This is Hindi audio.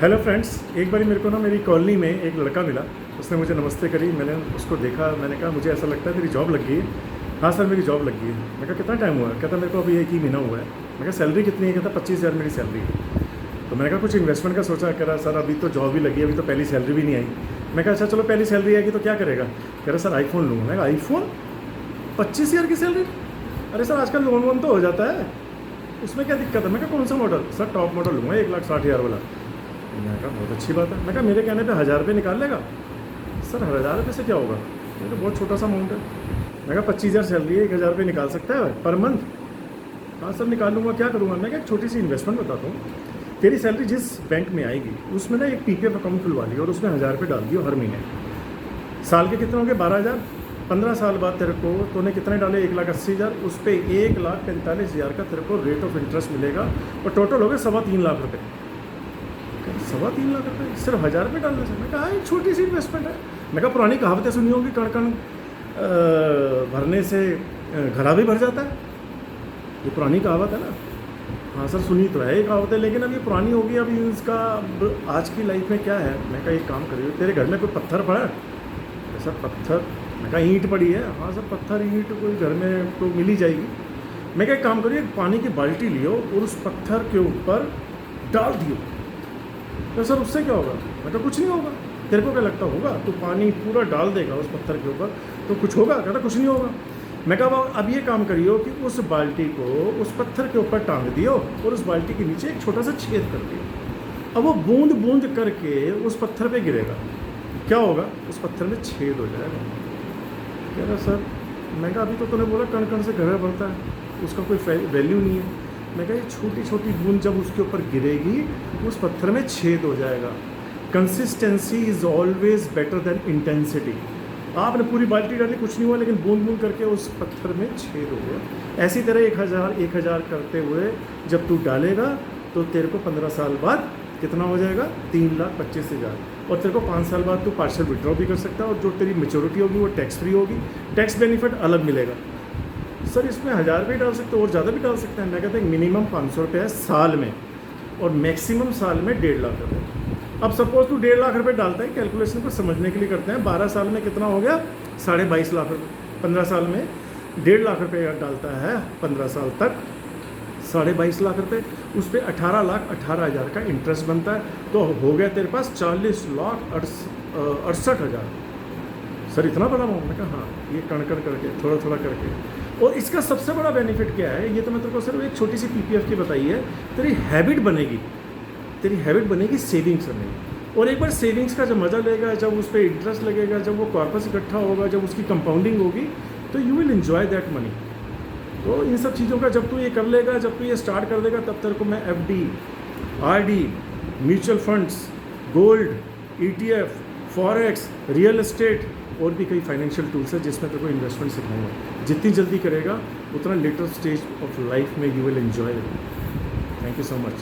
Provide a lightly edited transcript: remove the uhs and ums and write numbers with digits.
हेलो फ्रेंड्स, एक बारी मेरे को ना मेरी कॉलोनी में एक लड़का मिला। उसने मुझे नमस्ते करी। मैंने उसको देखा, मैंने कहा मुझे ऐसा लगता है तेरी जॉब लग गई है। हाँ सर, मेरी जॉब लग गई है। मैं कहा कितना टाइम हुआ है? कहता मेरे को अभी 1 ही महीना हुआ है। मैं कहा सैलरी कितनी है? कहता 25,000 मेरी सैलरी है। तो मैंने कहा कुछ इन्वेस्टमेंट का सोचा? कह रहा सर अभी तो जॉब ही लगी है, अभी तो पहली सैलरी भी नहीं आई। मैं कहा अच्छा चलो पहली सैलरी आएगी तो क्या करेगा? कह रहा सर आईफोन लूँगा। मैं कहा आईफोन 25,000 की सैलरी? अरे सर आजकल लोन वोन तो हो जाता है, उसमें क्या दिक्कत है? मैं कहा कौन सा मॉडल? सर टॉप मॉडल लूँगा 1,60,000 वाला। मैं कहा बहुत अच्छी बात है। मैं कहा मेरे कहने पे 1,000 रुपये निकाल लेगा? सर 1,000 रुपये से क्या होगा? मैं कहा बहुत छोटा सा अमाउंट है। मैं कहा 25,000 सैलरी है, 1,000 रुपये निकाल सकता है पर मंथ? हाँ सर निकाल लूँगा। क्या करूँगा? मैं क्या एक छोटी सी इन्वेस्टमेंट बताता हूँ। तेरी सैलरी जिस बैंक में आएगी उसमें ना एक पीपीएफ अकाउंट खुलवा लियो और उसमें 1,000 रुपये डाल दियो हर महीने। साल के कितने होंगे? 12,000। 15 साल बाद तेरे को तूने कितने डाले? 1,80,000। उस पर 1,45,000 का तेरे को रेट ऑफ इंटरेस्ट मिलेगा और टोटल हो गए 3.25 लाख रुपये। 3.25 लाख रुपये सिर्फ 1,000 रुपये डालने से? मैं कहा एक छोटी सी इन्वेस्टमेंट है। मैं कहा पुरानी कहावतें सुनी होंगी, कण कण भरने से घड़ा भी भर जाता है। ये पुरानी कहावत है ना? हाँ सर सुनी तो है ये कहावत है, लेकिन अब ये पुरानी होगी। अब इसका आज की लाइफ में क्या है? मैं कहा एक काम करिए, तेरे घर में कोई पत्थर पड़ा है? सर पत्थर? मैं कहा ईंट पड़ी है। हाँ सर पत्थर ईंट कोई घर में तो मिल ही जाएगी। मैं कहा एक काम करिए, पानी की बाल्टी लियो और उस पत्थर के ऊपर डाल दियो। तो सर उससे क्या होगा? मैं कहा कुछ नहीं होगा। तेरे को क्या लगता होगा? तो पानी पूरा डाल देगा उस पत्थर के ऊपर तो कुछ होगा? कहता कुछ नहीं होगा। मैं कहा अब ये काम करियो कि उस बाल्टी को उस पत्थर के ऊपर टांग दियो और उस बाल्टी के नीचे एक छोटा सा छेद कर दियो। अब वो बूंद बूंद करके उस पत्थर पे गिरेगा। क्या होगा? उस पत्थर में छेद हो जाएगा। कह रहा सर, मैं कहा अभी तो तूने बोला कण कण से घड़ा भरता है, उसका कोई वैल्यू नहीं है। मैं कहा ये छोटी छोटी बूंद जब उसके ऊपर गिरेगी उस पत्थर में छेद हो जाएगा। Consistency is always better than intensity. आपने पूरी बाल्टी डाली कुछ नहीं हुआ, लेकिन बूंद बूंद करके उस पत्थर में छेद हो गया। ऐसी तरह 1,000 करते हुए जब तू डालेगा तो तेरे को 15 साल बाद कितना हो जाएगा? 3,25,000। और तेरे को 5 साल बाद तू पार्शियल विड्रॉ भी कर सकता है और जो तेरी मेच्योरिटी होगी वो टैक्स फ्री होगी, टैक्स बेनिफिट अलग मिलेगा। सर इसमें 1,000 रुपये डाल सकते हो और ज़्यादा भी डाल सकते हैं। मैं कहता हूँ मिनिमम 500 रुपये है साल में और मैक्सिमम साल में 1.5 लाख रुपये। अब सपोज तू 1.5 लाख रुपये डालता है, कैलकुलेशन को समझने के लिए करते हैं। 12 साल में कितना हो गया? 22.5 लाख रुपये। 15 साल में 1.5 लाख रुपये डालता है, 15 साल तक 22.5 लाख रुपये। उस पर 18,18,000 का इंटरेस्ट बनता है तो हो गया तेरे पास 40,68,000। सर इतना बड़ा अमाउंट? मैं कहा हाँ, ये कण कण करके थोड़ा थोड़ा करके। और इसका सबसे बड़ा बेनिफिट क्या है? ये तो मैं तेरे को सिर्फ एक छोटी सी पीपीएफ की बताई है। तेरी हैबिट बनेगी, तेरी हैबिट बनेगी सेविंग्स करने की। और एक बार सेविंग्स का जब मज़ा लेगा, जब उस पर इंटरेस्ट लगेगा, जब वो कॉर्पस इकट्ठा होगा, जब उसकी कंपाउंडिंग होगी तो you will enjoy that money. तो इन सब चीज़ों का जब तू ये कर लेगा, जब तू ये स्टार्ट कर देगा, तब तेरे को मैं FD, RD, mutual funds, gold, ETF, forex, real estate और भी कई फाइनेंशियल टूल्स है जिसमें तेरे को इन्वेस्टमेंट सिखाऊंगा। जितनी जल्दी करेगा उतना लेटर स्टेज ऑफ लाइफ में you will enjoy. Thank you so much.